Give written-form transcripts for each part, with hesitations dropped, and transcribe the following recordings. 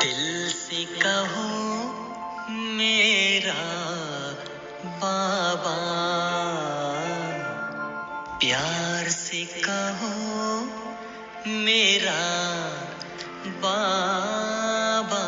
दिल से कहो मेरा बाबा, प्यार से कहो मेरा बाबा।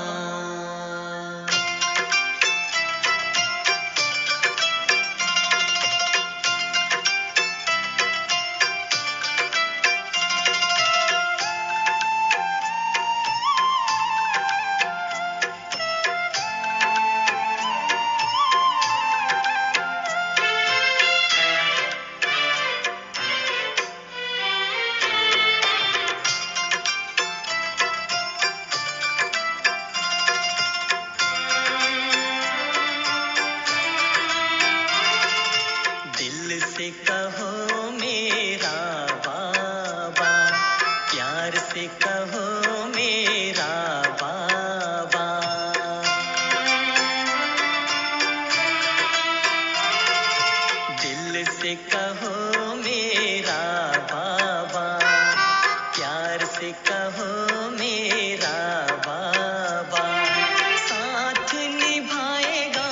दिल से कहो मेरा बाबा, प्यार से कहो मेरा बाबा। दिल से कहो मेरा बाबा, प्यार से कहो मेरा बाबा। साथ निभाएगा,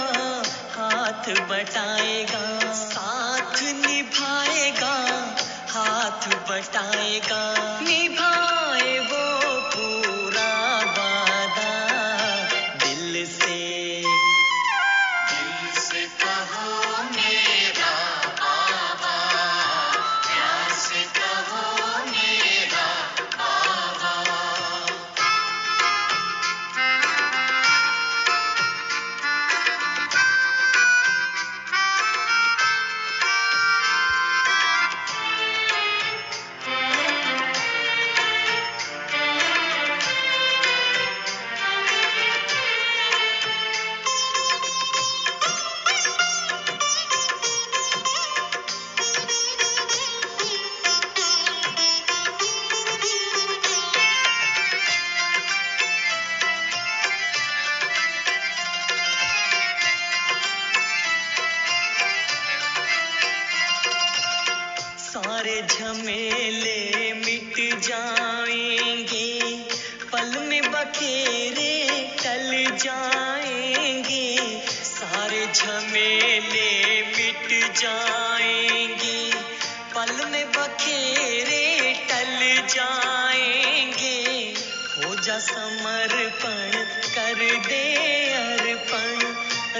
हाथ बटाएगा, साथ निभाएगा, हाथ बटाएगा, निभाए वो पूरा वादा। दिल से कहो मेरा बाबा, प्यार से कहो मेरा बाबा। सारे झमेले मिट जाएंगे, पल में बखेरे टल जाएंगे। सारे झमेले मिट जाएंगे, पल में बखेरे टल जाएंगे। हो जा समर्पण, कर दे अर्पण,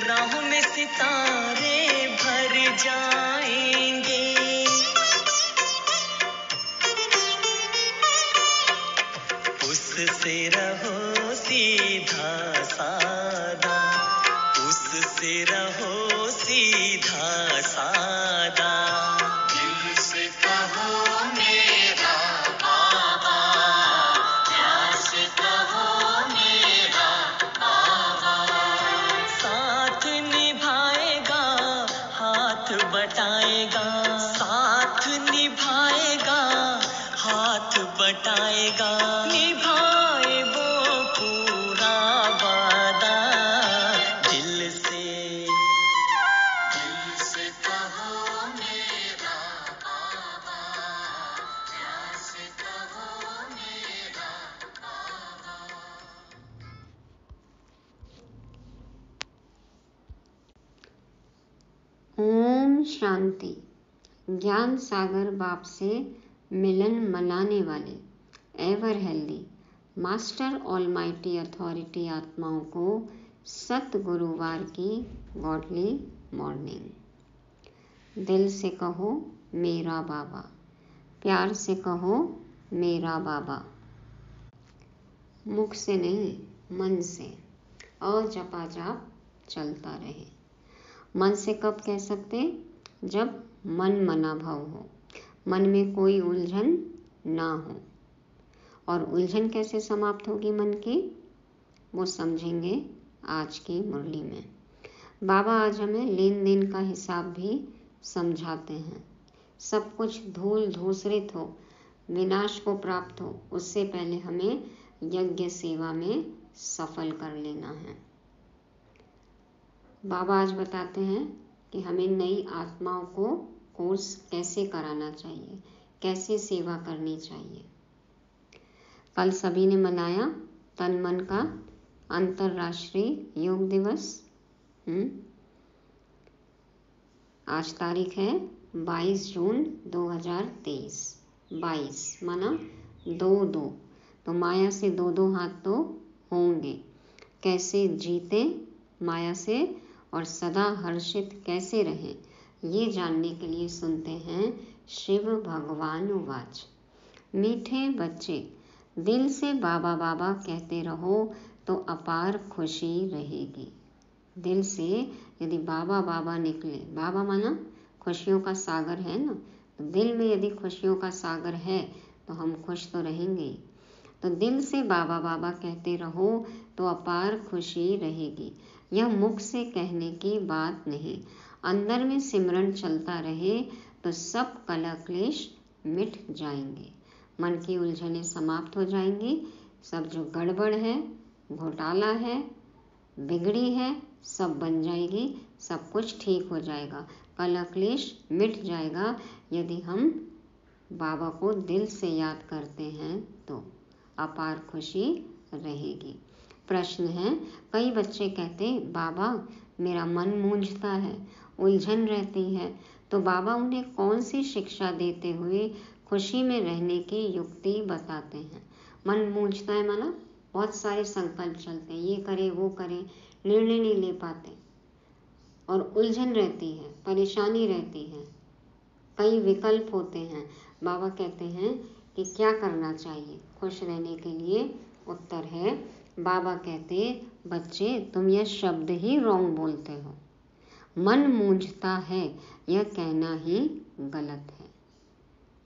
राह में सितारे भर जाएंगे। उससे रहो सीधा सादा, उससे रहो सीधा सादा। दिल से कहो मेरा बाबा, प्यार से कहो मेरा बाबा। साथ निभाएगा, हाथ बटाएगा, साथ निभाएगा, हाथ बटाएगा, निभाए वो पूरा वादा। दिल से कहो मेरा बाबा, प्यार से कहो मेरा बाबा। ओम शांति। ज्ञान सागर बाप से मिलन मनाने वाले ever healthy master almighty authority आत्माओं को सत गुरुवार की गॉडली मॉर्निंग। दिल से कहो मेरा बाबा, प्यार से कहो मेरा बाबा। मुख से नहीं, मन से और जपा जाप चलता रहे। मन से कब कह सकते? जब मन मना भाव हो, मन में कोई उलझन ना हो। और उलझन कैसे समाप्त होगी मन की, वो समझेंगे आज की मुरली में। बाबा आज हमें लेन देन का हिसाब भी समझाते हैं। सब कुछ धूल धूसरित हो, विनाश को प्राप्त हो, उससे पहले हमें यज्ञ सेवा में सफल कर लेना है। बाबा आज बताते हैं कि हमें नई आत्माओं को कोर्स कैसे कराना चाहिए, कैसे सेवा करनी चाहिए। कल सभी ने मनाया तन मन का अंतर्राष्ट्रीय योग दिवस। आज तारीख है 22 जून 2023। 22 माना 2-2, तो माया से 2-2 हाथ तो होंगे। कैसे जीते माया से और सदा हर्षित कैसे रहें, ये जानने के लिए सुनते हैं शिव भगवान उवाच। मीठे बच्चे, दिल से बाबा बाबा कहते रहो तो अपार खुशी रहेगी। दिल से यदि बाबा बाबा निकले, बाबा माना खुशियों का सागर है ना, तो दिल में यदि खुशियों का सागर है तो हम खुश तो रहेंगे ही। तो दिल से बाबा बाबा कहते रहो तो अपार खुशी रहेगी। यह मुख से कहने की बात नहीं, अंदर में सिमरन चलता रहे तो सब कलह क्लेश मिट जाएंगे। मन की उलझनें समाप्त हो जाएंगी। सब जो गड़बड़ है, घोटाला है, बिगड़ी है, सब बन जाएगी। सब कुछ ठीक हो जाएगा, कलह क्लेश मिट जाएगा यदि हम बाबा को दिल से याद करते हैं तो अपार खुशी रहेगी। प्रश्न है, कई बच्चे कहते बाबा मेरा मन मूंझता है, उलझन रहती है, तो बाबा उन्हें कौन सी शिक्षा देते हुए खुशी में रहने की युक्ति बताते हैं। मन मूंझता है माना बहुत सारे संकल्प चलते हैं, ये करे वो करे, निर्णय नहीं ले पाते और उलझन रहती है, परेशानी रहती है, कई विकल्प होते हैं। बाबा कहते हैं कि क्या करना चाहिए खुश रहने के लिए। उत्तर है, बाबा कहते बच्चे तुम यह शब्द ही रॉन्ग बोलते हो। मन मूंझता है यह कहना ही गलत है।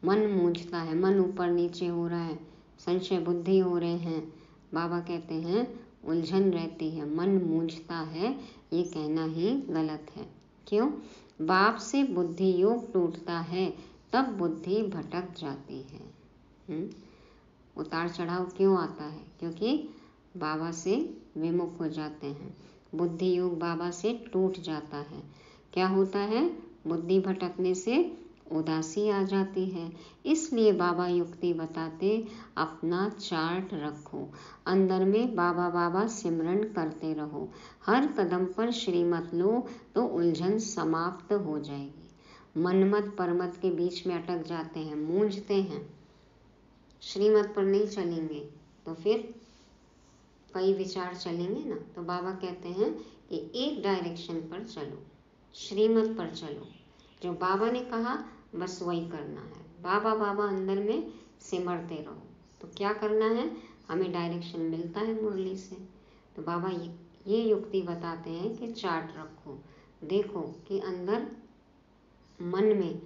मन मूंझता है, मन ऊपर नीचे हो रहा है, संशय बुद्धि हो रहे हैं। बाबा कहते हैं उलझन रहती है, मन मूंझता है, ये कहना ही गलत है। क्यों? बाप से बुद्धि योग टूटता है तब बुद्धि भटक जाती है। उतार चढ़ाव क्यों आता है? क्योंकि बाबा से विमुख हो जाते हैं, बुद्धि योग बाबा से टूट जाता है। क्या होता है? बुद्धि भटकने से उदासी आ जाती है। इसलिए बाबा युक्ति बताते, अपना चार्ट रखो, अंदर में बाबा बाबा सिमरन करते रहो, हर कदम पर श्रीमत लो तो उलझन समाप्त हो जाएगी। मनमत परमत के बीच में अटक जाते हैं, मूंझते हैं, श्रीमत पर नहीं चलेंगे तो फिर कई विचार चलेंगे ना। तो बाबा कहते हैं कि एक डायरेक्शन पर चलो, श्रीमत पर चलो, जो बाबा ने कहा बस वही करना है। बाबा बाबा अंदर में सिमरते रहो। तो क्या करना है? हमें डायरेक्शन मिलता है मुरली से। तो बाबा ये युक्ति बताते हैं कि चार्ट रखो, देखो कि अंदर मन में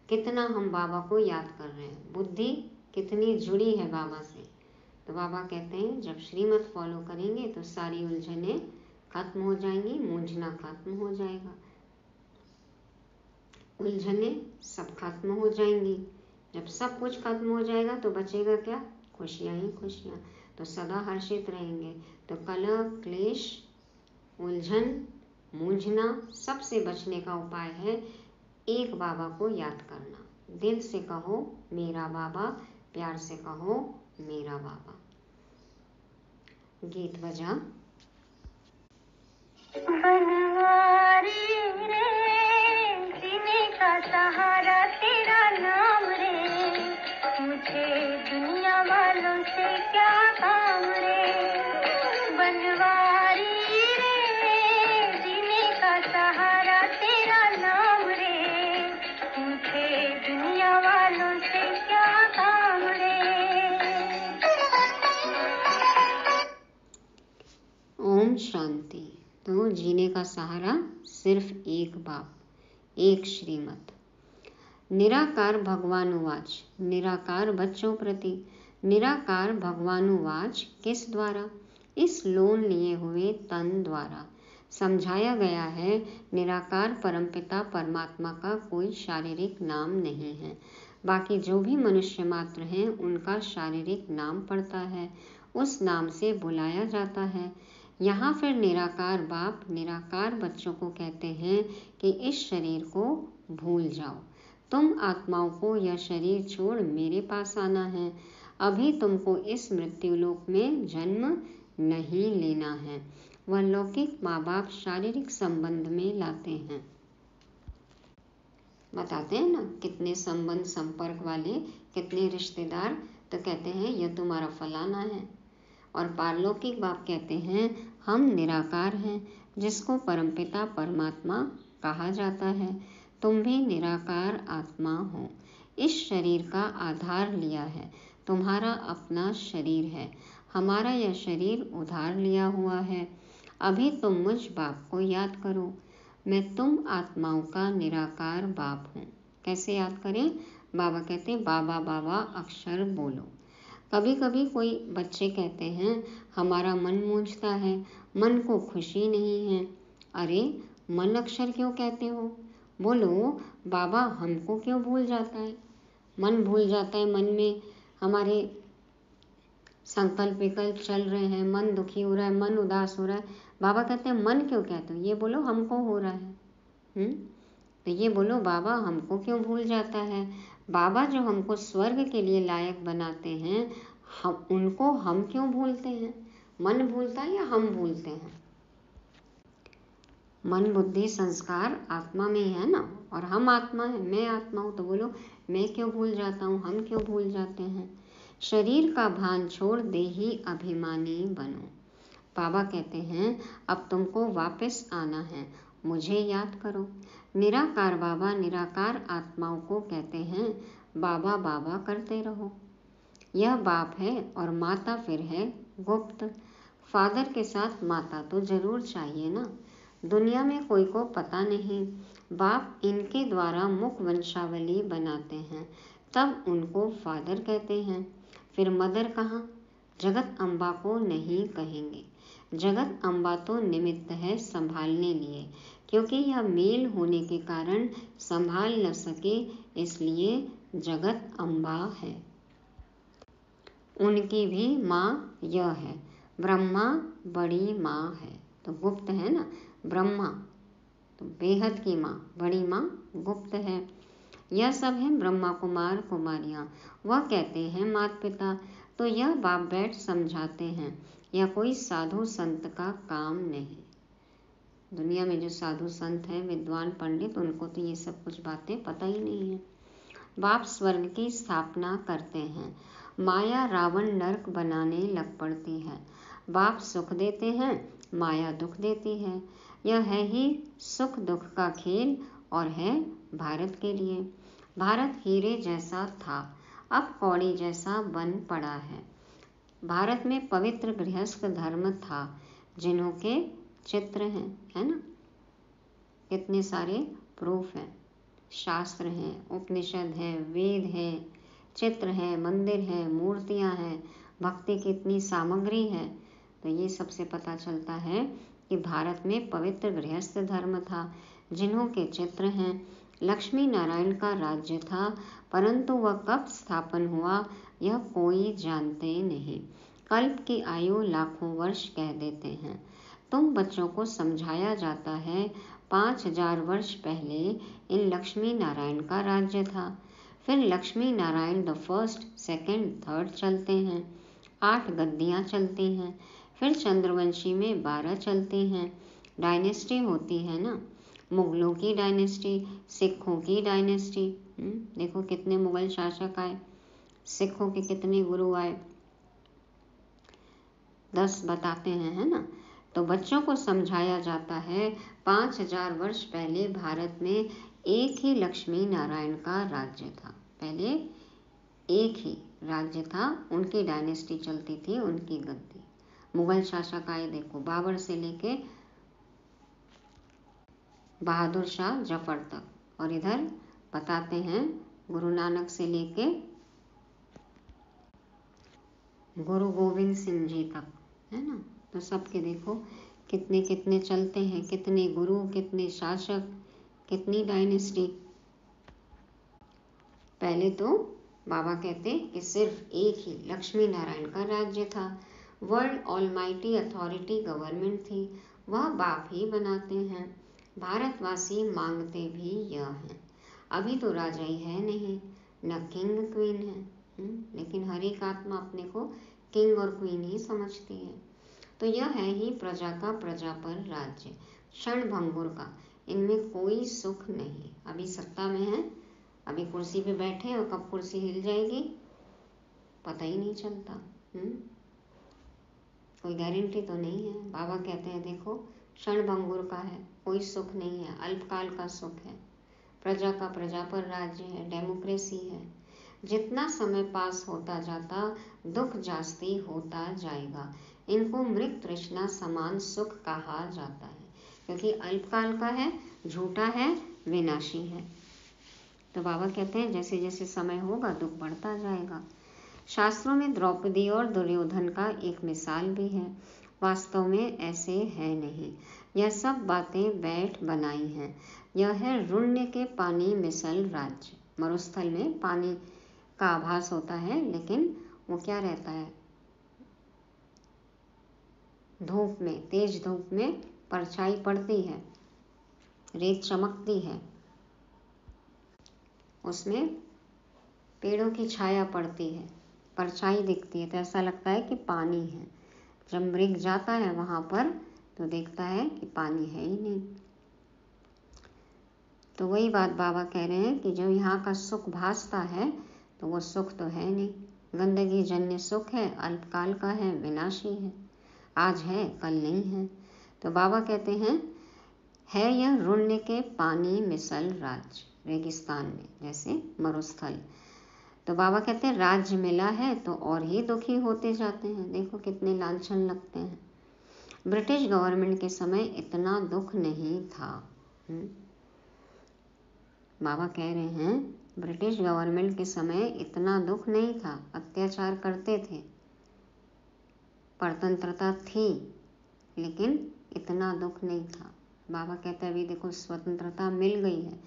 कितना हम बाबा को याद कर रहे हैं, बुद्धि कितनी जुड़ी है बाबा से। तो बाबा कहते हैं जब श्रीमत फॉलो करेंगे तो सारी उलझनें खत्म हो जाएंगी, मूंझना खत्म हो जाएगा, उलझनें सब खत्म हो जाएंगी। जब सब कुछ खत्म हो जाएगा तो बचेगा क्या? खुशियाँ ही खुशियाँ। तो सदा हर्षित रहेंगे। तो कलह क्लेश उलझन मूंझना सबसे बचने का उपाय है एक बाबा को याद करना। दिल से कहो मेरा बाबा, प्यार से कहो मेरा बाबा। गीत बजा। बनवारी रे जीने का सहारा तेरा नाम रे, मुझे दुनिया वालों से क्या काम रे। बनवारी रे जीने का सहारा तेरा नाम रे, मुझे दुनिया वालों से क्या काम रे। ओम शांति। तो जीने का सहारा सिर्फ एक बाप, एक श्रीमत। निराकार भगवान उवाच। निराकार बच्चों प्रति निराकार भगवान उवाच किस द्वारा? इस लोन लिए हुए तन द्वारा। समझाया गया है निराकार परमपिता परमात्मा का कोई शारीरिक नाम नहीं है। बाकी जो भी मनुष्य मात्र हैं उनका शारीरिक नाम पड़ता है, उस नाम से बुलाया जाता है। यहाँ फिर निराकार बाप निराकार बच्चों को कहते हैं कि इस शरीर को भूल जाओ, तुम आत्माओं को यह शरीर छोड़ मेरे पास आना है। अभी तुमको इस मृत्युलोक में जन्म नहीं लेना है। वह लौकिक माँ बाप शारीरिक संबंध में लाते हैं, बताते हैं ना कितने संबंध संपर्क वाले, कितने रिश्तेदार, तो कहते हैं यह तुम्हारा फलाना है। और पारलौकिक बाप कहते हैं हम निराकार हैं, जिसको परमपिता परमात्मा कहा जाता है। तुम भी निराकार आत्मा हो, इस शरीर का आधार लिया है, तुम्हारा अपना शरीर है, हमारा यह शरीर उधार लिया हुआ है। अभी तुम मुझ बाप को याद करो, मैं तुम आत्माओं का निराकार बाप हूँ। कैसे याद करें? बाबा कहते हैं बाबा बाबा अक्षर बोलो। कभी कभी कोई बच्चे कहते हैं हमारा मन मूंझता है, मन को खुशी नहीं है। अरे मन अक्षर क्यों कहते हो? बोलो बाबा हमको क्यों भूल जाता है? मन भूल जाता है, मन में हमारे संकल्प विकल्प चल रहे हैं, मन दुखी हो रहा है, मन उदास हो रहा है। बाबा कहते हैं मन क्यों कहते हो? ये बोलो हमको हो रहा है। तो ये बोलो बाबा हमको क्यों भूल जाता है? बाबा जो हमको स्वर्ग के लिए लायक बनाते हैं, हम उनको हम क्यों भूलते हैं? मन भूलता है या हम भूलते हैं? मन बुद्धि संस्कार आत्मा में ही है ना, और हम आत्मा है, मैं आत्मा हूँ। तो बोलो मैं क्यों भूल जाता हूँ, हम क्यों भूल जाते हैं? शरीर का भान छोड़ देही अभिमानी बनो। बाबा कहते हैं अब तुमको वापस आना है, मुझे याद करो। निराकार बाबा निराकार आत्माओं को कहते हैं बाबा बाबा करते रहो। यह बाप है और माता फिर है गुप्त। फादर के साथ माता तो जरूर चाहिए ना। दुनिया में कोई को पता नहीं, बाप इनके द्वारा मुख वंशावली बनाते हैं, तब उनको फादर कहते हैं। फिर मदर कहाँ? जगत अम्बा को नहीं कहेंगे। जगत अम्बा तो निमित्त है संभालने लिए, क्योंकि यह मेल होने के कारण संभाल न सके, इसलिए जगत अम्बा है। उनकी भी माँ यह है, ब्रह्मा बड़ी माँ है। तो गुप्त है ना, ब्रह्मा तो बेहद की माँ, बड़ी माँ गुप्त है। यह सब है ब्रह्मा कुमार कुमारियाँ, वह कहते हैं माता पिता। तो यह बाप बैठ समझाते हैं, यह कोई साधु संत का काम नहीं। दुनिया में जो साधु संत हैं, विद्वान पंडित, उनको तो ये सब कुछ बातें पता ही नहीं है। बाप स्वर्ग की स्थापना करते हैं, माया रावण नरक बनाने लग पड़ती है। बाप सुख देते हैं, माया दुख देती है। यह है ही सुख दुख का खेल और है भारत के लिए। भारत हीरे जैसा था, अब कौड़ी जैसा बन पड़ा है। भारत में पवित्र गृहस्थ धर्म था, जिन्हों के चित्र हैं, है ना, कितने सारे प्रूफ हैं, शास्त्र हैं, उपनिषद है, वेद है, चित्र है, मंदिर है, मूर्तियां हैं, भक्ति की इतनी सामग्री है। तो ये सबसे पता चलता है कि भारत में पवित्र गृहस्थ धर्म था, जिन्हों के चित्र हैं। लक्ष्मी नारायण का राज्य था, परंतु वह कब स्थापन हुआ यह कोई जानते नहीं। कल्प की आयु लाखों वर्ष कह देते हैं। तुम बच्चों को समझाया जाता है 5000 वर्ष पहले इन लक्ष्मी नारायण का राज्य था। फिर Lakshmi Narayan the first, second, third चलते हैं, 8 गद्दियाँ चलती हैं। फिर चंद्रवंशी में 12 चलती हैं। डायनेस्टी होती है ना, मुगलों की डायनेस्टी, सिखों की डायनेस्टी। देखो कितने मुगल शासक आए, सिखों के कितने गुरु आए, 10 बताते हैं, है ना। तो बच्चों को समझाया जाता है 5000 वर्ष पहले भारत में एक ही लक्ष्मी नारायण का राज्य था। पहले एक ही राज्य था, उनकी डायनेस्टी चलती थी, उनकी गद्दी। मुगल शासक आए, देखो बाबर से लेके बहादुर शाह जफर तक। और इधर बताते हैं गुरु नानक से लेके गुरु गोविंद सिंह जी तक, है ना। तो सबके देखो कितने कितने चलते हैं, कितने गुरु, कितने शासक, कितनी डायनेस्टी। पहले तो बाबा कहते कि सिर्फ एक ही लक्ष्मी नारायण का राज्य था, वर्ल्ड ऑलमाइटी अथॉरिटी गवर्नमेंट थी, वह बाप ही बनाते हैं। भारतवासी मांगते भी यह हैं। अभी तो राजा ही है नहीं, न किंग क्वीन है, लेकिन हर एक आत्मा अपने को किंग और क्वीन ही समझती है। तो यह है ही प्रजा का प्रजा पर राज्य, क्षण भंगुर का, इनमें कोई सुख नहीं। अभी सत्ता में है, अभी कुर्सी पे बैठे और कब कुर्सी हिल जाएगी पता ही नहीं चलता। कोई गारंटी तो नहीं है। बाबा कहते हैं देखो क्षण भंगुर का है, कोई सुख नहीं है, अल्पकाल का सुख है, प्रजा का प्रजा पर राज्य है, डेमोक्रेसी है। जितना समय पास होता जाता दुख जास्ती होता जाएगा। इनको मृग तृष्णा समान सुख कहा जाता है, क्योंकि अल्पकाल का है, झूठा है, विनाशी है। तो बाबा कहते हैं जैसे जैसे समय होगा दुख बढ़ता जाएगा। शास्त्रों में द्रौपदी और दुर्योधन का एक मिसाल भी है, वास्तव में ऐसे है नहीं, यह सब बातें बैठ बनाई हैं। यह है रुण्य के पानी मिसल राज्य। मरुस्थल में पानी का आभास होता है, लेकिन वो क्या रहता है, धूप में, तेज धूप में परछाई पड़ती है, रेत चमकती है, उसमें पेड़ों की छाया पड़ती है, परछाई दिखती है, तो ऐसा लगता है कि पानी है। जब मृग जाता है वहां पर तो देखता है कि पानी है ही नहीं। तो वही बात बाबा कह रहे हैं कि जो यहाँ का सुख भासता है तो वो सुख तो है नहीं, गंदगी जन्य सुख है, अल्पकाल का है, विनाशी है, आज है कल नहीं है। तो बाबा कहते हैं है यह रुण्य के पानी मिसल राज्य, रेगिस्तान में जैसे मरुस्थल। तो बाबा कहते हैं राज्य मिला है तो और ही दुखी होते जाते हैं, देखो कितने लांछन लगते हैं। ब्रिटिश गवर्नमेंट के समय इतना दुख नहीं था। बाबा कह रहे हैं ब्रिटिश गवर्नमेंट के समय इतना दुख नहीं था, अत्याचार करते थे, परतंत्रता थी, लेकिन इतना दुख नहीं था। बाबा कहते हैं अभी देखो स्वतंत्रता मिल गई है,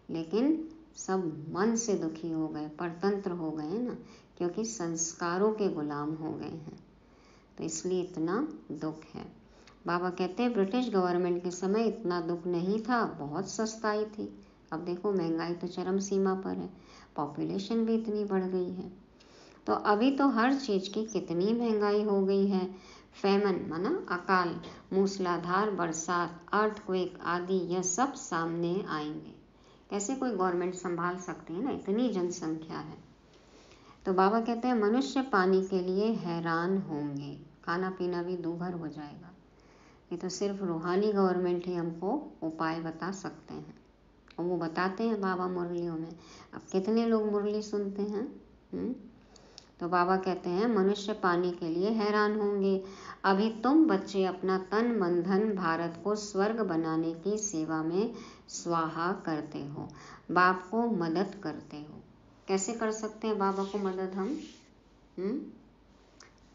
लेकिन सब मन से दुखी हो गए, परतंत्र हो गए ना, क्योंकि संस्कारों के गुलाम हो गए हैं, तो इसलिए इतना दुख है। बाबा कहते हैं ब्रिटिश गवर्नमेंट के समय इतना दुख नहीं था, बहुत सस्ताई थी। अब देखो महंगाई तो चरम सीमा पर है, पॉपुलेशन भी इतनी बढ़ गई है, तो अभी तो हर चीज की कितनी महंगाई हो गई है। फैमन माना अकाल, मूसलाधार बरसात, अर्थक्वेक आदि यह सब सामने आएंगे। कैसे कोई गवर्नमेंट संभाल सकती है ना, इतनी जनसंख्या है। तो बाबा कहते हैं मनुष्य पानी के लिए हैरान होंगे, खाना पीना भी दूभर हो जाएगा। ये तो सिर्फ रूहानी गवर्नमेंट ही हमको उपाय बता सकते हैं, और वो बताते हैं बाबा मुरलियों में। अब कितने लोग मुरली सुनते हैं। तो बाबा कहते हैं मनुष्य पानी के लिए हैरान होंगे। अभी तुम बच्चे अपना तन मन धन भारत को स्वर्ग बनाने की सेवा में स्वाहा करते हो, बाप को मदद करते हो। कैसे कर सकते हैं बाबा को मदद हम?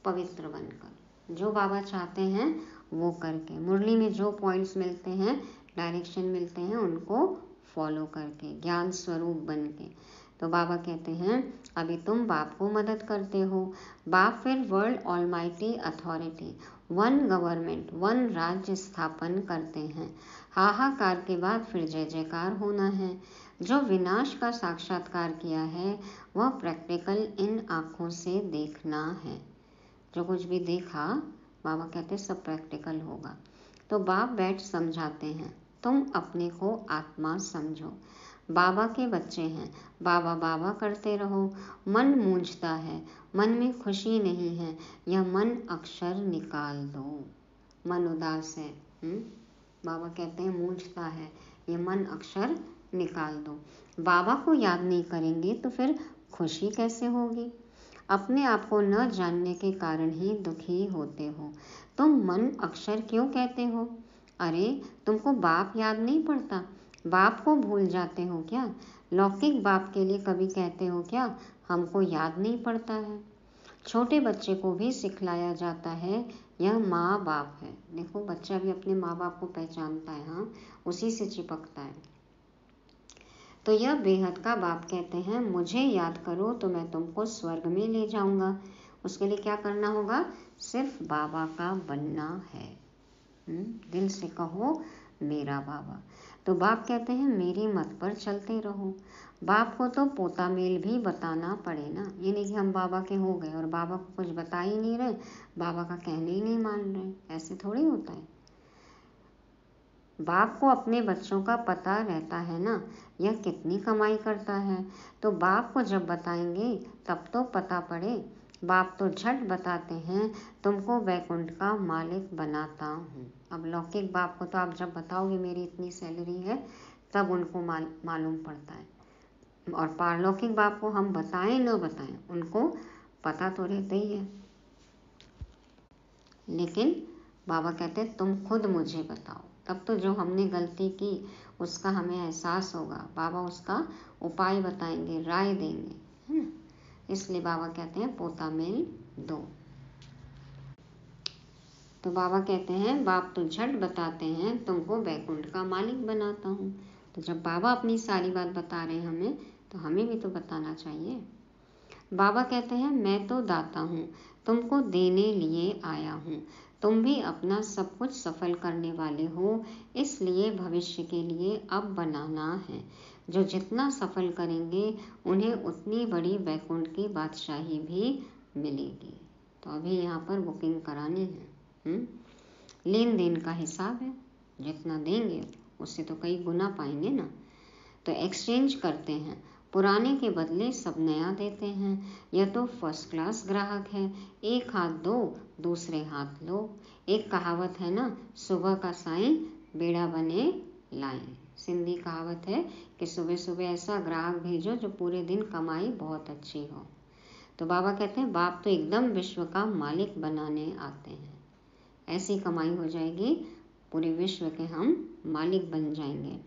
पवित्र बनकर, जो बाबा चाहते हैं वो करके, मुरली में जो पॉइंट्स मिलते हैं, डायरेक्शन मिलते हैं, उनको फॉलो करके, ज्ञान स्वरूप बन के। तो बाबा कहते हैं अभी तुम बाप को मदद करते हो, बाप फिर world almighty authority, one government, one राज्य स्थापन करते हैं। हाहाकार के बाद फिर जय जयकार होना है। जो विनाश का साक्षात्कार किया है वह प्रैक्टिकल इन आँखों से देखना है। जो कुछ भी देखा बाबा कहते सब प्रैक्टिकल होगा। तो बाप बैठ समझाते हैं तुम अपने को आत्मा समझो, बाबा के बच्चे हैं, बाबा बाबा करते रहो। मन मूंझता है, मन में खुशी नहीं है, यह मन अक्षर निकाल दो। मन उदास है, बाबा कहते हैं मूंझता है, ये मन अक्षर निकाल दो। बाबा को याद नहीं करेंगे तो फिर खुशी कैसे होगी? अपने आप को न जानने के कारण ही दुखी होते हो। तुम मन अक्षर क्यों कहते हो? अरे तुमको बाप याद नहीं पड़ता? बाप को भूल जाते हो क्या? लौकिक बाप के लिए कभी कहते हो क्या हमको याद नहीं पड़ता है? छोटे बच्चे को भी सिखलाया जाता है यह माँ बाप है। देखो बच्चा भी अपने माँ बाप को पहचानता है, हाँ, उसी से चिपकता है। तो यह बेहद का बाप कहते हैं मुझे याद करो तो मैं तुमको स्वर्ग में ले जाऊंगा। उसके लिए क्या करना होगा? सिर्फ बाबा का बनना है। दिल से कहो मेरा बाबा। तो बाप कहते हैं मेरी मत पर चलते रहो। बाप को तो पोता मेल भी बताना पड़े ना, ये नहीं कि हम बाबा के हो गए और बाबा को कुछ बता ही नहीं रहे, बाबा का कहने ही नहीं मान रहे, ऐसे थोड़ी होता है। बाप को अपने बच्चों का पता रहता है ना, यह कितनी कमाई करता है, तो बाप को जब बताएंगे तब तो पता पड़े। बाप तो झट बताते हैं, तुमको वैकुंठ का मालिक बनाता हूँ। अब लौकिक बाप को तो आप जब बताओगे मेरी इतनी सैलरी है, तब उनको मालूम पड़ता है, और पारलौकिक बाप को हम बताएं न बताएं, उनको पता तो रहता ही है। लेकिन बाबा कहते हैं तुम खुद मुझे बताओ, तब तो जो हमने गलती की उसका हमें एहसास होगा, बाबा उसका उपाय बताएंगे, राय देंगे, है ना। इसलिए बाबा कहते हैं पोता मेल दो। तो बाबा कहते हैं बाप तो झट बताते हैं, तुमको वैकुंठ का मालिक बनाता हूँ। तो जब बाबा अपनी सारी बात बता रहे हैं हमें, तो हमें भी तो बताना चाहिए। बाबा कहते हैं मैं तो दाता हूँ, तुमको देने लिए आया हूँ। तुम भी अपना सब कुछ सफल करने वाले हो, इसलिए भविष्य के लिए अब बनाना है। जो जितना सफल करेंगे उन्हें उतनी बड़ी वैकुंठ की बादशाही भी मिलेगी। तो अभी यहाँ पर बुकिंग करानी है, लेन देन का हिसाब है, जितना देंगे उससे तो कई गुना पाएंगे ना। तो एक्सचेंज करते हैं, पुराने के बदले सब नया देते हैं। यह तो फर्स्ट क्लास ग्राहक है, एक हाथ दो दूसरे हाथ लो। एक कहावत है ना, सुबह का साईं बेड़ा बने लाएं। सिंधी कहावत है कि सुबह सुबह ऐसा ग्राहक भेजो जो पूरे दिन कमाई बहुत अच्छी हो। तो बाबा कहते हैं बाप तो एकदम विश्व का मालिक बनाने आते हैं, ऐसी कमाई हो जाएगी, पूरे विश्व के हम मालिक बन जाएंगे।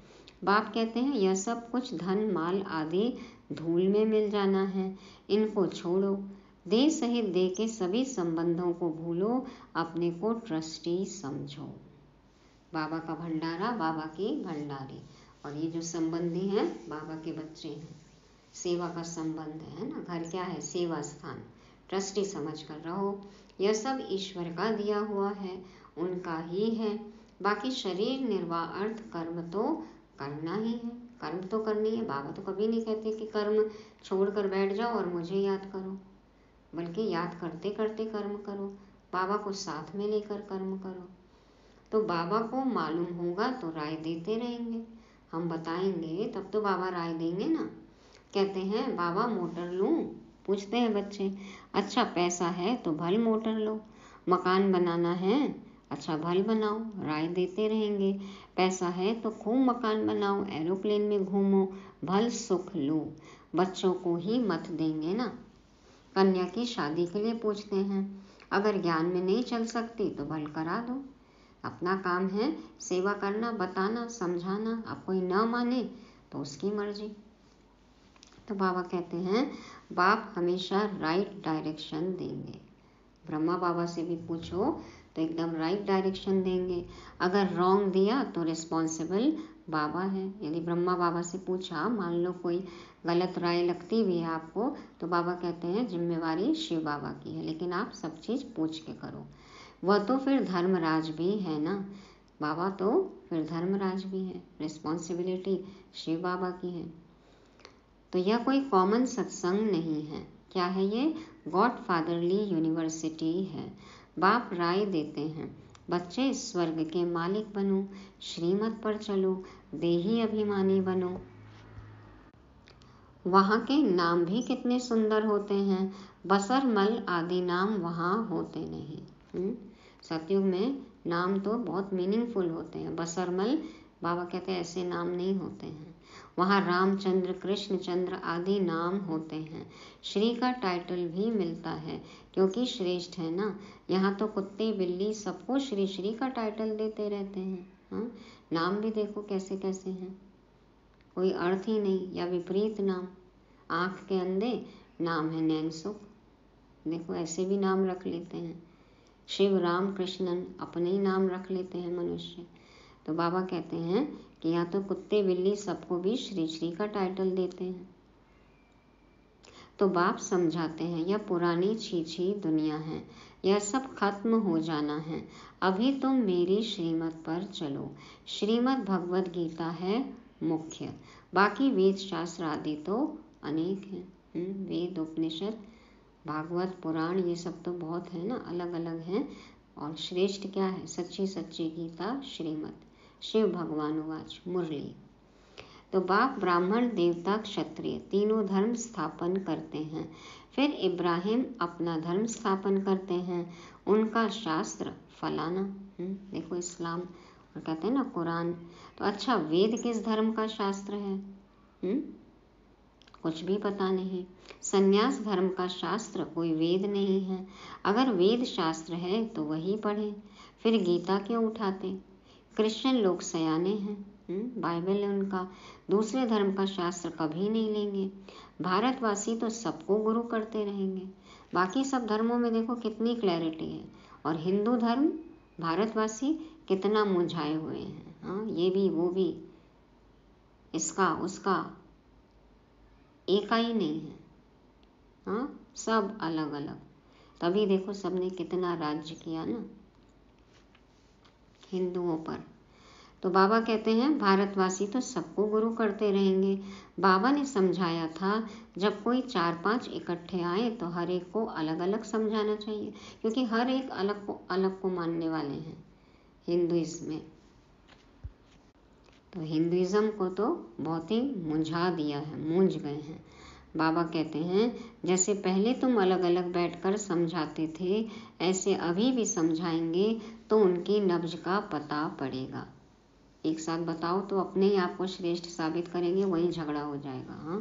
बाप कहते हैं यह सब कुछ धन माल आदि धूल में मिल जाना है, इनको छोड़ो, देह सहित देह के सभी संबंधों को भूलो, अपने को ट्रस्टी समझो। बाबा का भंडारा, बाबा की भंडारी, और ये जो संबंधी हैं बाबा के बच्चे हैं, सेवा का संबंध है ना। घर क्या है? सेवा स्थान, ट्रस्टी समझ कर रहो। यह सब ईश्वर का दिया हुआ है, उनका ही है। बाकी शरीर निर्वाह अर्थ कर्म तो करना ही है, कर्म तो करनी है। बाबा तो कभी नहीं कहते कि कर्म छोड़कर बैठ जाओ और मुझे याद करो, बल्कि याद करते करते कर्म करो, बाबा को साथ में लेकर कर्म करो। तो बाबा को मालूम होगा तो राय देते रहेंगे, हम बताएंगे तब तो बाबा राय देंगे ना। कहते हैं बाबा मोटर लूं? पूछते हैं बच्चे। अच्छा पैसा है तो भल मोटर लो। मकान बनाना है? अच्छा भल बनाओ, राय देते रहेंगे। पैसा है तो खूब मकान बनाओ, एरोप्लेन में घूमो, भल सुख लो। बच्चों को ही मत देंगे ना। कन्या की शादी के लिए पूछते हैं, अगर ज्ञान में नहीं चल सकती तो भल करा दो। अपना काम है सेवा करना, बताना, समझाना। अब कोई ना माने तो उसकी मर्जी। तो बाबा कहते हैं बाप हमेशा राइट डायरेक्शन देंगे। ब्रह्मा बाबा से भी पूछो तो एकदम राइट डायरेक्शन देंगे। अगर रॉन्ग दिया तो रिस्पॉन्सिबल बाबा है। यदि ब्रह्मा बाबा से पूछा, मान लो कोई गलत राय लगती भी है आपको, तो बाबा कहते हैं जिम्मेवारी शिव बाबा की है, लेकिन आप सब चीज़ पूछ के करो। वह तो फिर धर्मराज भी है ना, बाबा तो फिर धर्मराज भी है, रिस्पॉन्सिबिलिटी शिव बाबा की है। तो यह कोई कॉमन सत्संग नहीं है। क्या है ये? गॉड फादरली यूनिवर्सिटी है। बाप राय देते हैं, बच्चे स्वर्ग के मालिक बनो, श्रीमत पर चलो, देही अभिमानी बनो। वहाँ के नाम भी कितने सुंदर होते हैं, बसर मल आदि नाम वहाँ होते नहीं। सतयुग में नाम तो बहुत मीनिंगफुल होते हैं। बसरमल बाबा कहते हैं ऐसे नाम नहीं होते हैं। वहाँ रामचंद्र, कृष्णचंद्र आदि नाम होते हैं। श्री का टाइटल भी मिलता है क्योंकि श्रेष्ठ है ना। यहाँ तो कुत्ते बिल्ली सबको श्री श्री का टाइटल देते रहते हैं। हाँ, नाम भी देखो कैसे कैसे हैं, कोई अर्थ ही नहीं, या विपरीत नाम। आँख के अंधे नाम है नैनसुख, देखो ऐसे भी नाम रख लेते हैं। शिव राम कृष्णन अपने ही नाम रख लेते हैं मनुष्य। तो बाबा कहते हैं कि यहाँ तो कुत्ते बिल्ली सबको भी श्री श्री का टाइटल देते हैं। तो बाप समझाते हैं यह पुरानी छीछी दुनिया है, यह सब खत्म हो जाना है। अभी तुम मेरी श्रीमत पर चलो। श्रीमद् भगवद गीता है मुख्य, बाकी वेद शास्त्र आदि तो अनेक हैं। वेद, उपनिषद, भागवत, पुराण, ये सब तो बहुत है ना, अलग अलग हैं। और श्रेष्ठ क्या है? सच्ची सच्ची गीता श्रीमद्। शिव भगवान उवाच। मुरली। तो बाप ब्राह्मण, देवता, क्षत्रिय तीनों धर्म स्थापन करते हैं। फिर इब्राहिम अपना धर्म स्थापन करते हैं। उनका शास्त्र फलाना। देखो इस्लाम, और कहते हैं ना कुरान। तो अच्छा, वेद किस धर्म का शास्त्र है? कुछ भी पता नहीं। संन्यास धर्म का शास्त्र कोई वेद नहीं है। अगर वेद शास्त्र है तो वही पढ़े, फिर गीता क्यों उठाते? क्रिश्चियन लोग सयाने हैं, बाइबल है उनका, दूसरे धर्म का शास्त्र कभी नहीं लेंगे। भारतवासी तो सबको गुरु करते रहेंगे। बाकी सब धर्मों में देखो कितनी क्लैरिटी है, और हिंदू धर्म, भारतवासी कितना मुंझाए हुए हैं। हाँ, ये भी वो भी, इसका उसका एक ही नहीं है। हाँ, सब अलग अलग। तभी देखो सबने कितना राज्य किया ना हिंदुओं पर। तो बाबा कहते हैं भारतवासी तो सबको गुरु करते रहेंगे। बाबा ने समझाया था जब कोई 4-5 इकट्ठे आए तो हर एक को अलग अलग समझाना चाहिए, क्योंकि हर एक अलग को मानने वाले हैं हिंदुइज्म में। तो हिंदुइज्म को तो बहुत ही मुंझा दिया है, मूंझ गए हैं। बाबा कहते हैं जैसे पहले तुम अलग अलग बैठकर समझाते थे, ऐसे अभी भी समझाएंगे तो उनकी नब्ज का पता पड़ेगा। एक साथ बताओ तो अपने ही आप को श्रेष्ठ साबित करेंगे, वही झगड़ा हो जाएगा। हाँ,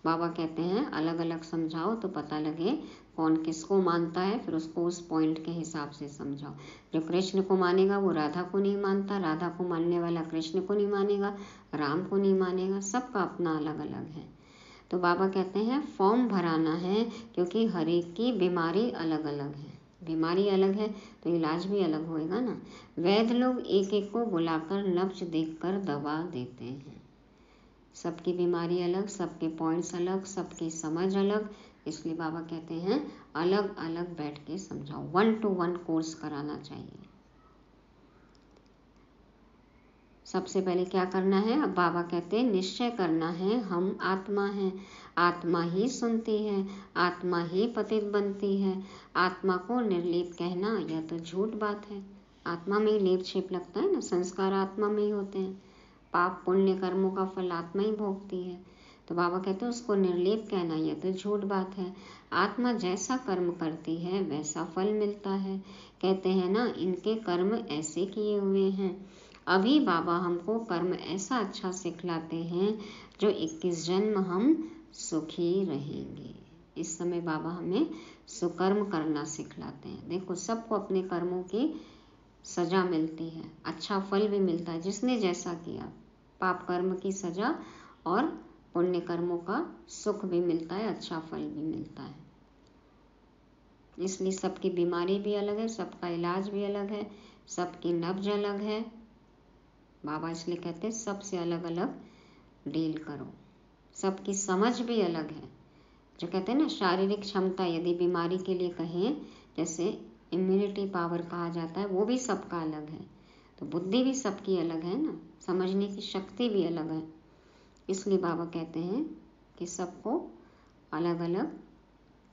बाबा कहते हैं अलग अलग समझाओ तो पता लगे कौन किसको मानता है, फिर उसको उस पॉइंट के हिसाब से समझाओ। जो कृष्ण को मानेगा वो राधा को नहीं मानता, राधा को मानने वाला कृष्ण को नहीं मानेगा, राम को नहीं मानेगा। सबका अपना अलग अलग है। तो बाबा कहते हैं फॉर्म भराना है, क्योंकि हर एक की बीमारी अलग अलग है। बीमारी अलग है तो इलाज भी अलग होएगा ना। वैद्य लोग एक एक को बुलाकर नब्ज देखकर दवा देते हैं। सबकी बीमारी अलग, सबके पॉइंट्स अलग, सबकी समझ अलग, इसलिए बाबा कहते हैं अलग अलग बैठ के समझाओ। 1-to-1 कोर्स कराना चाहिए। सबसे पहले क्या करना है? अब बाबा कहते हैं निश्चय करना है हम आत्मा हैं। आत्मा ही सुनती है, आत्मा ही पतित बनती है। आत्मा को निर्लेप कहना यह तो झूठ बात है। आत्मा में ही लेप छेप लगता है ना, संस्कार आत्मा में ही होते हैं। पाप पुण्य कर्मों का फल आत्मा ही भोगती है। तो बाबा कहते हैं उसको निर्लेप कहना यह तो झूठ बात है। आत्मा जैसा कर्म करती है वैसा फल मिलता है। कहते हैं ना इनके कर्म ऐसे किए हुए हैं। अभी बाबा हमको कर्म ऐसा अच्छा सिखलाते हैं जो 21 जन्म हम सुखी रहेंगे। इस समय बाबा हमें सुकर्म करना सिखलाते हैं। देखो सबको अपने कर्मों की सजा मिलती है, अच्छा फल भी मिलता है जिसने जैसा किया। पाप कर्म की सजा और पुण्य कर्मों का सुख भी मिलता है, अच्छा फल भी मिलता है। इसलिए सबकी बीमारी भी अलग है, सबका इलाज भी अलग है, सबकी नब्ज अलग है। बाबा इसलिए कहते हैं सबसे अलग अलग डील करो। सबकी समझ भी अलग है। जो कहते हैं ना शारीरिक क्षमता, यदि बीमारी के लिए कहें, जैसे इम्यूनिटी पावर कहा जाता है, वो भी सबका अलग है। तो बुद्धि भी सबकी अलग है ना, समझने की शक्ति भी अलग है। इसलिए बाबा कहते हैं कि सबको अलग अलग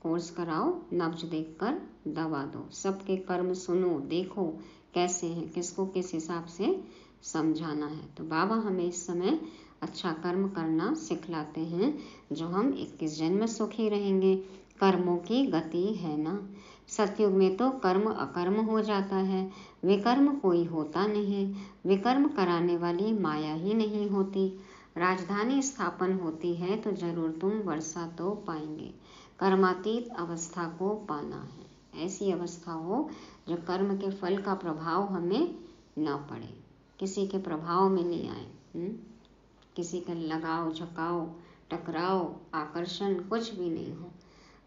कोर्स कराओ, नब्ज देखकर दवा दो। सबके कर्म सुनो, देखो कैसे हैं, किसको किस हिसाब से समझाना है। तो बाबा हमें इस समय अच्छा कर्म करना सिखलाते हैं, जो हम 21 जन्म सुखी रहेंगे। कर्मों की गति है ना। सतयुग में तो कर्म अकर्म हो जाता है, विकर्म कोई होता नहीं। विकर्म कराने वाली माया ही नहीं होती। राजधानी स्थापन होती है तो जरूर तुम वर्षा तो पाएंगे। कर्मातीत अवस्था को पाना है, ऐसी अवस्था हो जो कर्म के फल का प्रभाव हमें न पड़े, किसी के प्रभाव में नहीं आए। किसी का लगाव झकाव टकराव आकर्षण कुछ भी नहीं हो।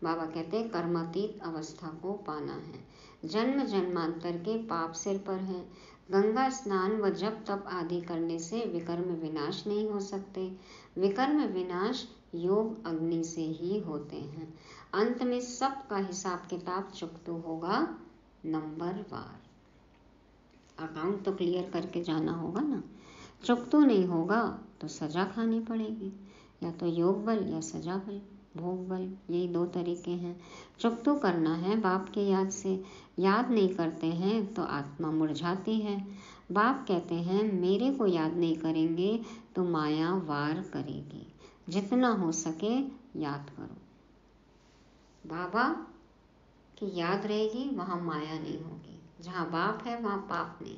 बाबा कहते हैं कर्मातीत अवस्था को पाना है। जन्म जन्मांतर के पाप सिर पर हैं। गंगा स्नान व जप तप आदि करने से विकर्म विनाश नहीं हो सकते। विकर्म विनाश योग अग्नि से ही होते हैं। अंत में सबका हिसाब किताब चुकतो होगा नंबरवार। अकाउंट तो क्लियर करके जाना होगा ना। चुकतो नहीं होगा तो सजा खानी पड़ेगी, या तो योग बल या सजा बल, भोग बल, यही दो तरीके हैं। चुकतो करना है बाप के याद से, याद नहीं करते हैं तो आत्मा मुरझाती है। बाप कहते हैं मेरे को याद नहीं करेंगे तो माया वार करेगी, जितना हो सके याद करो। बाबा की याद रहेगी वहाँ माया नहीं होगी, जहाँ बाप है वहाँ पाप नहीं।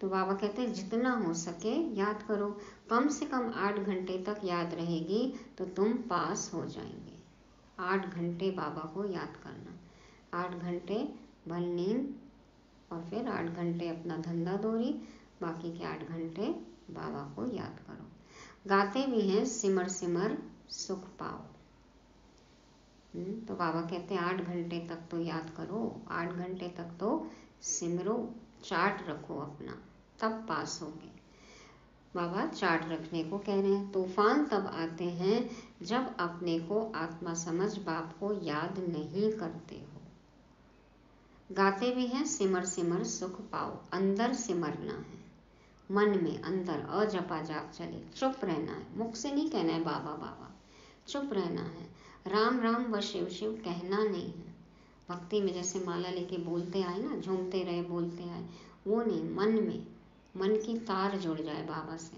तो बाबा कहते हैं जितना हो सके याद करो, कम से कम 8 घंटे तक याद रहेगी तो तुम पास हो जाएंगे। 8 घंटे बाबा को याद करना, 8 घंटे भल नींद, और फिर 8 घंटे अपना धंधा दोरी, बाकी के 8 घंटे बाबा को याद करो। गाते भी हैं सिमर सिमर सुख पाओ। तो बाबा कहते हैं 8 घंटे तक तो याद करो, 8 घंटे तक तो सिमरो, चार्ट रखो अपना, तब पास होगे। बाबा चार्ट रखने को कह रहे हैं। तूफान तब आते हैं जब अपने को आत्मा समझ बाप को याद नहीं करते हो। गाते भी हैं सिमर सिमर सुख पाओ, अंदर सिमरना है, मन में अंदर अजपा जाप चले, चुप रहना है, मुख से नहीं कहना है बाबा बाबा, चुप रहना है। राम राम व शिव शिव कहना नहीं है। भक्ति में जैसे माला लेके बोलते आए ना, झूमते रहे बोलते आए, वो नहीं, मन में, मन की तार जुड़ जाए बाबा से।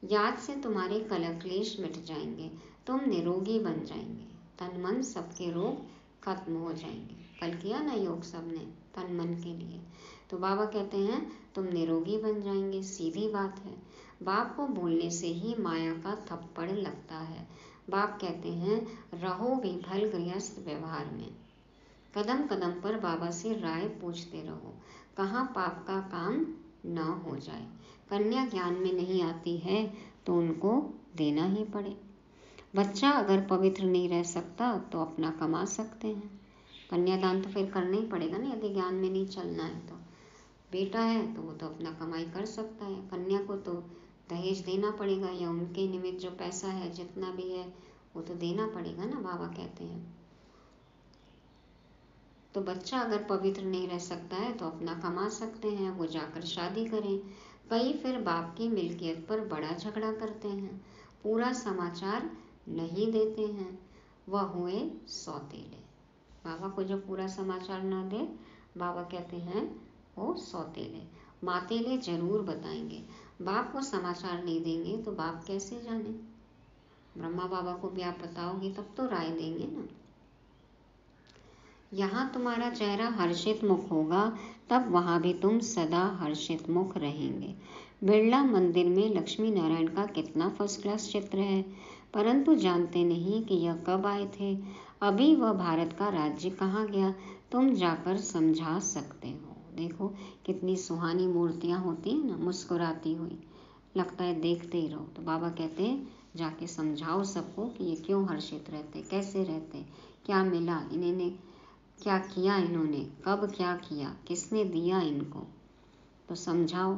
याद से तुम्हारे कलह क्लेश मिट जाएंगे, तुम निरोगी बन जाएंगे, तन मन सबके रोग खत्म हो जाएंगे। कल किया ना योग सबने तन मन के लिए। तो बाबा कहते हैं तुम निरोगी बन जाएंगे, सीधी बात है। बाप को बोलने से ही माया का थप्पड़ लगता है। बाप कहते हैं रहो विफल गृहस्थ व्यवहार में। कदम कदम पर बाबा से राय पूछते रहो, कहाँ पाप का काम न हो जाए। कन्या ज्ञान में नहीं आती है तो उनको देना ही पड़े। बच्चा अगर पवित्र नहीं रह सकता तो अपना कमा सकते हैं। कन्यादान तो फिर करना ही पड़ेगा ना, यदि ज्ञान में नहीं चलना है तो। बेटा है तो वो तो अपना कमाई कर सकता है, कन्या को तो दहेज देना पड़ेगा, या उनके निमित्त जो पैसा है जितना भी है वो तो देना पड़ेगा ना, बाबा कहते हैं। तो बच्चा अगर पवित्र नहीं रह सकता है तो अपना कमा सकते हैं, वो जाकर शादी करें। कई फिर बाप की मिल्कियत पर बड़ा झगड़ा करते हैं, पूरा समाचार नहीं देते हैं, वह हुए सौतेले। बाबा को जो पूरा समाचार न दे, बाबा कहते हैं वो सौतेले। मातेले जरूर बताएंगे, बाप को समाचार नहीं देंगे तो बाप कैसे जाने। ब्रह्मा बाबा को भी आप बताओगे तब तो राय देंगे ना। यहाँ तुम्हारा चेहरा हर्षित मुख होगा, तब वहाँ भी तुम सदा हर्षित मुख रहेंगे। बिरला मंदिर में लक्ष्मी नारायण का कितना फर्स्ट क्लास चित्र है, परंतु जानते नहीं कि यह कब आए थे। अभी वह भारत का राज्य कहाँ गया, तुम जाकर समझा सकते हो। देखो कितनी सुहानी मूर्तियाँ होती हैं ना, मुस्कुराती हुई, लगता है देखते ही रहो। तो बाबा कहते हैं जाके समझाओ सबको कि ये क्यों हर्षित रहते, कैसे रहते, क्या मिला इन्हें, क्या किया इन्होंने, कब क्या किया, किसने दिया इनको, तो समझाओ।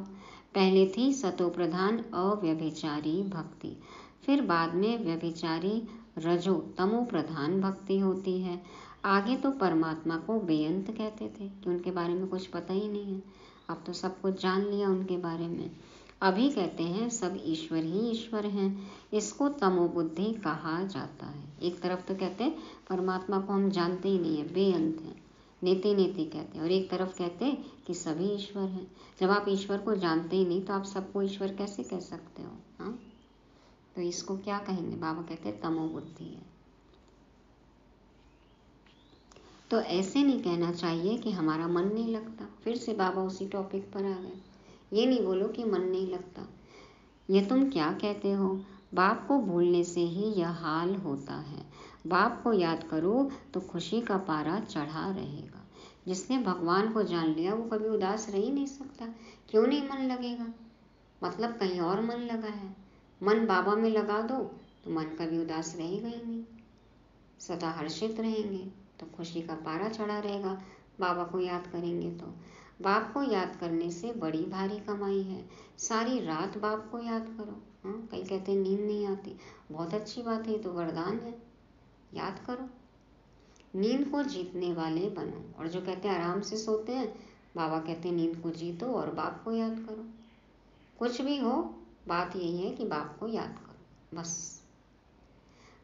पहले थी सतो प्रधान अव्यभिचारी भक्ति, फिर बाद में व्यभिचारी रजो तमो प्रधान भक्ति होती है। आगे तो परमात्मा को बेअंत कहते थे कि उनके बारे में कुछ पता ही नहीं है, अब तो सब कुछ जान लिया उनके बारे में। अभी कहते हैं सब ईश्वर ही ईश्वर हैं, इसको तमोबुद्धि कहा जाता है। एक तरफ तो कहते हैं परमात्मा को हम जानते ही नहीं है, बेअंत है, नेति नेति कहते हैं, और एक तरफ कहते हैं कि सभी ईश्वर हैं। जब आप ईश्वर को जानते ही नहीं तो आप सबको ईश्वर कैसे कह सकते हो। हाँ, तो इसको क्या कहेंगे, बाबा कहते हैं तमोबुद्धि है। तो ऐसे नहीं कहना चाहिए कि हमारा मन नहीं लगता। फिर से बाबा उसी टॉपिक पर आ गए। ये नहीं बोलो कि मन नहीं लगता, ये तुम क्या कहते हो। बाप को भूलने से ही यह हाल होता है। बाप को याद करो तो खुशी का पारा चढ़ा रहेगा। जिसने भगवान को जान लिया वो कभी उदास रह ही नहीं सकता। क्यों नहीं मन लगेगा, मतलब कहीं और मन लगा है। मन बाबा में लगा दो तो मन कभी उदास रहेगा ही नहीं, सदा हर्षित रहेंगे, तो खुशी का पारा चढ़ा रहेगा। बाबा को याद करेंगे तो बाप को याद करने से बड़ी भारी कमाई है। सारी रात बाप को याद करो, हाँ, कई कहते हैं नींद नहीं आती, बहुत अच्छी बात है, ये तो वरदान है, याद करो, नींद को जीतने वाले बनो। और जो कहते हैं आराम से सोते हैं, बाबा कहते हैं नींद को जीतो और बाप को याद करो। कुछ भी हो, बात यही है कि बाप को याद करो बस।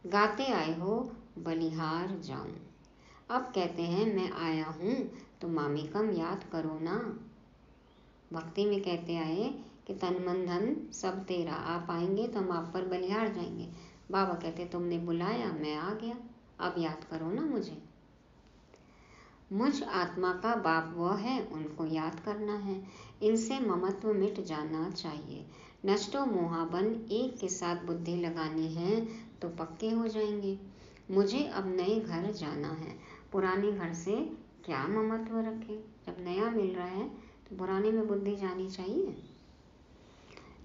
गाते आए हो बलिहार जाऊं, अब कहते हैं मैं आया हूँ तो मामी कम याद करो ना। भक्ति में कहते आए कि तन मन धन सब तेरा, आप आएंगे तो हम आप पर बलिहार जाएंगे। बाबा कहते तुमने बुलाया, मैं आ गया, अब याद करो ना मुझे। मुझ आत्मा का बाप वह है, उनको याद करना है, इनसे ममत्व मिट जाना चाहिए। नष्टो मोहाबन एक के साथ बुद्धि लगानी है तो पक्के हो जाएंगे। मुझे अब नए घर जाना है, पुराने घर से क्या ममत्व रखें। जब नया मिल रहा है तो पुराने में बुद्धि जानी चाहिए।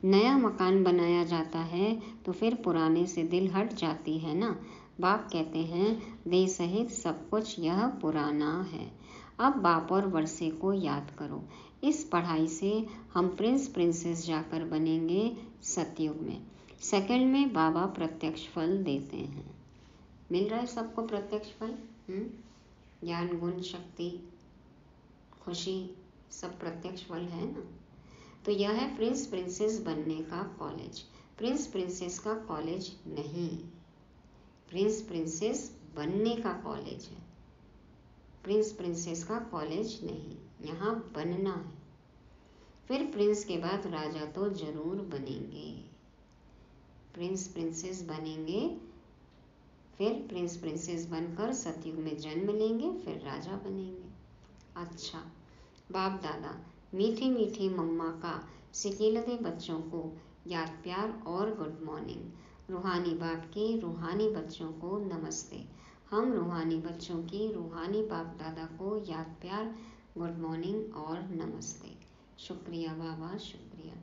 नया मकान बनाया जाता है तो फिर पुराने से दिल हट जाती है ना। बाप कहते हैं देह सहित सब कुछ यह पुराना है। अब बाप और वर्षे को याद करो। इस पढ़ाई से हम प्रिंस प्रिंसेस जाकर बनेंगे सतयुग में। सेकंड में बाबा प्रत्यक्ष फल देते हैं। मिल रहा है सबको प्रत्यक्ष फल, ज्ञान गुण शक्ति खुशी सब प्रत्यक्ष फल है ना। तो यह है प्रिंस प्रिंसेस बनने का कॉलेज, प्रिंस प्रिंसेस का कॉलेज नहीं, प्रिंस प्रिंसेस बनने का कॉलेज है, प्रिंस प्रिंसेस का कॉलेज नहीं, यहाँ बनना है। फिर प्रिंस के बाद राजा तो जरूर बनेंगे, प्रिंस प्रिंसेस बनेंगे, फिर प्रिंस प्रिंसेस बनकर सतयुग में जन्म लेंगे, फिर राजा बनेंगे। अच्छा, बाप दादा मीठी मीठी मम्मा का सिकीलते बच्चों को याद प्यार और गुड मॉर्निंग। रूहानी बाप के रूहानी बच्चों को नमस्ते। हम रूहानी बच्चों की रूहानी बाप दादा को याद प्यार गुड मॉर्निंग और नमस्ते। शुक्रिया बाबा, शुक्रिया।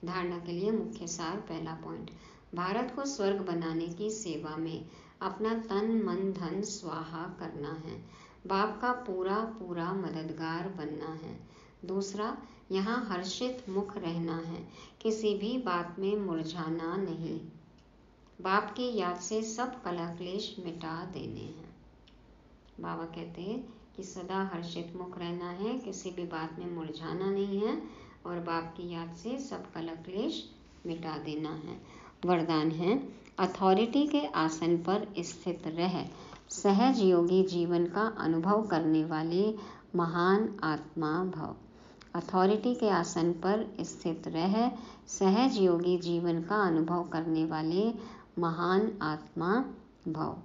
धारणा के लिए मुख्य सार, पहला पॉइंट, भारत को स्वर्ग बनाने की सेवा में अपना तन मन धन स्वाहा करना है, बाप का पूरा पूरा मददगार बनना है। दूसरा, यहाँ हर्षित मुख रहना है, किसी भी बात में मुरझाना नहीं, बाप की याद से सब कलह क्लेश मिटा देने हैं। बाबा कहते हैं कि सदा हर्षित मुख रहना है, किसी भी बात में मुरझाना नहीं है और बाप की याद से सब कलह क्लेश मिटा देना है। वरदान है, अथॉरिटी के आसन पर स्थित रह सहज योगी जीवन का अनुभव करने वाले महान आत्मा भव। अथॉरिटी के आसन पर स्थित रह सहज योगी जीवन का अनुभव करने वाले महान आत्मा भव।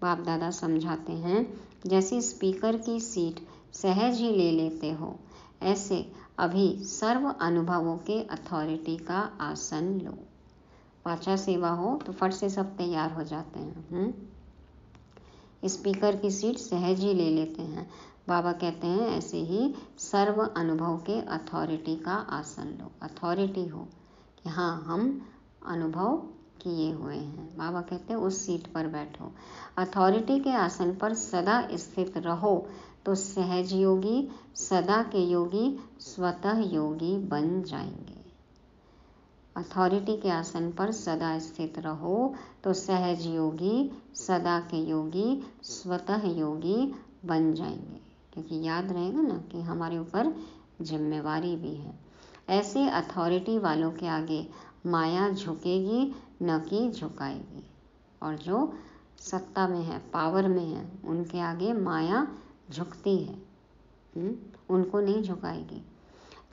बाप दादा समझाते हैं, जैसे स्पीकर की सीट सहज ही ले लेते हो, ऐसे अभी सर्व अनुभवों के अथॉरिटी का आसन लो। पाचा सेवा हो तो फट से सब तैयार हो जाते हैं। स्पीकर की सीट सहज ही ले लेते हैं। बाबा कहते हैं ऐसे ही सर्व अनुभव के अथॉरिटी का आसन लो। अथॉरिटी हो कि हाँ हम अनुभव किए हुए हैं, बाबा कहते हैं उस सीट पर बैठो। अथॉरिटी के आसन पर सदा स्थित रहो तो सहज योगी सदा के योगी स्वतः योगी बन जाएंगे। अथॉरिटी के आसन पर सदा स्थित रहो तो सहज योगी सदा के योगी स्वतः योगी बन जाएंगे, क्योंकि याद रहेगा ना कि हमारे ऊपर जिम्मेवारी भी है। ऐसे अथॉरिटी वालों के आगे माया झुकेगी न कि झुकाएगी, और जो सत्ता में है पावर में है उनके आगे माया झुकती है, उनको नहीं झुकाएगी।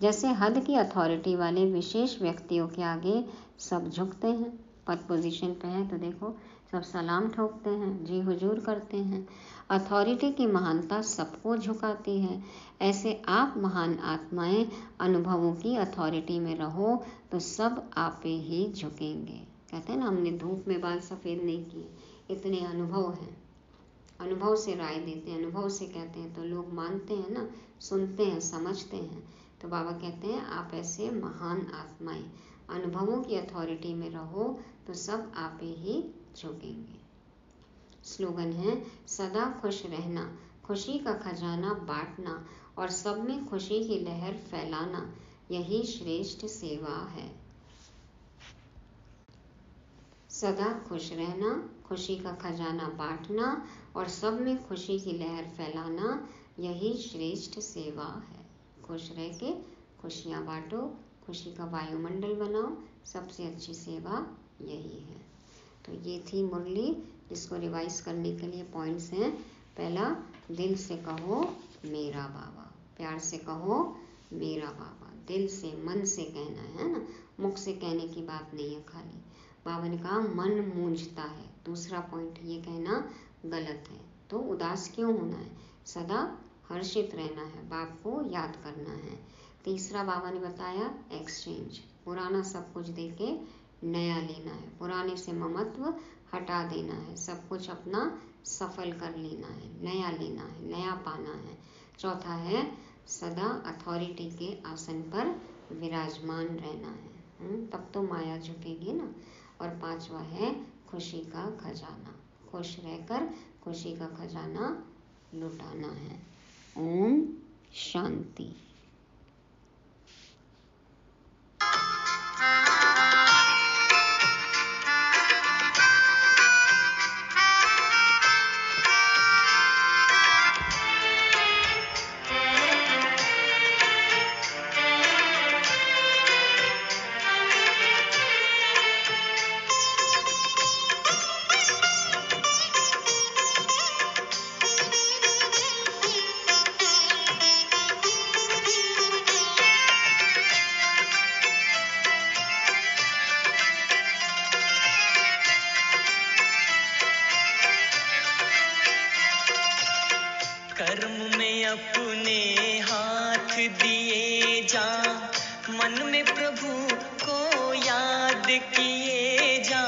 जैसे हद की अथॉरिटी वाले विशेष व्यक्तियों के आगे सब झुकते हैं, पद पोजीशन पे हैं तो देखो सब सलाम ठोकते हैं, जी हुजूर करते हैं। अथॉरिटी की महानता सबको झुकाती है। ऐसे आप महान आत्माएं अनुभवों की अथॉरिटी में रहो तो सब आपे ही झुकेंगे। कहते हैं ना, हमने धूप में बाल सफ़ेद नहीं किए, इतने अनुभव हैं, अनुभव से राय देते हैं, अनुभव से कहते हैं तो लोग मानते हैं ना, सुनते हैं, समझते हैं। तो बाबा कहते हैं आप ऐसे महान आत्माएं अनुभवों की अथॉरिटी में रहो तो सब आपे ही झुकेंगे। स्लोगन है, सदा खुश रहना, खुशी का खजाना बांटना और सब में खुशी की लहर फैलाना, यही श्रेष्ठ सेवा है। सदा खुश रहना, खुशी का खजाना बांटना और सब में खुशी की लहर फैलाना, यही श्रेष्ठ सेवा है। खुश रह के खुशियाँ बांटो, खुशी का वायुमंडल बनाओ, सबसे अच्छी सेवा यही है। तो ये थी मुरली, जिसको रिवाइज करने के लिए पॉइंट्स हैं। पहला, दिल से कहो मेरा बाबा, प्यार से कहो मेरा बाबा, दिल से मन से कहना है ना, मुख से कहने की बात नहीं है खाली। बाबा ने कहा मन मूंझता है, दूसरा पॉइंट ये कहना गलत है। तो उदास क्यों होना है, सदा हर्षित रहना है, बाप को याद करना है। तीसरा बाबा ने बताया एक्सचेंज, पुराना सब कुछ दे के नया लेना है, पुराने से ममत्व हटा देना है, सब कुछ अपना सफल कर लेना है, नया लेना है, नया पाना है। चौथा है सदा अथॉरिटी के आसन पर विराजमान रहना है, तब तो माया झुकेगी ना। और पांचवा है खुशी का खजाना, खुश रहकर खुशी का खजाना लुटाना है। ओम शांति। कर्म में अपने हाथ दिए जा, मन में प्रभु को याद किए जा।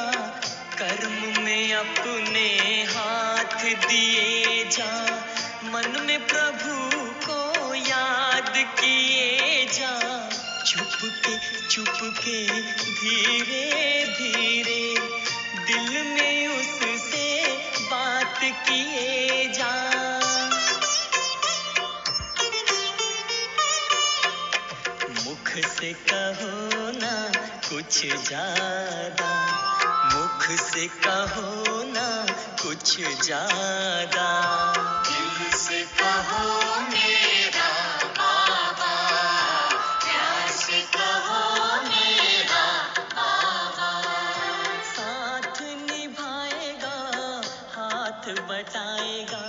कर्म में अपने हाथ दिए जा, मन में प्रभु को याद किए जा। चुप के धीरे धीरे दिल में उससे बात किए जा। मुख से कहो ना कुछ ज्यादा, मुख से कहो ना कुछ ज्यादा। दिल से कहो मेरा बाबा, प्यार से कहो मेरा बाबा। साथ निभाएगा, हाथ बटाएगा,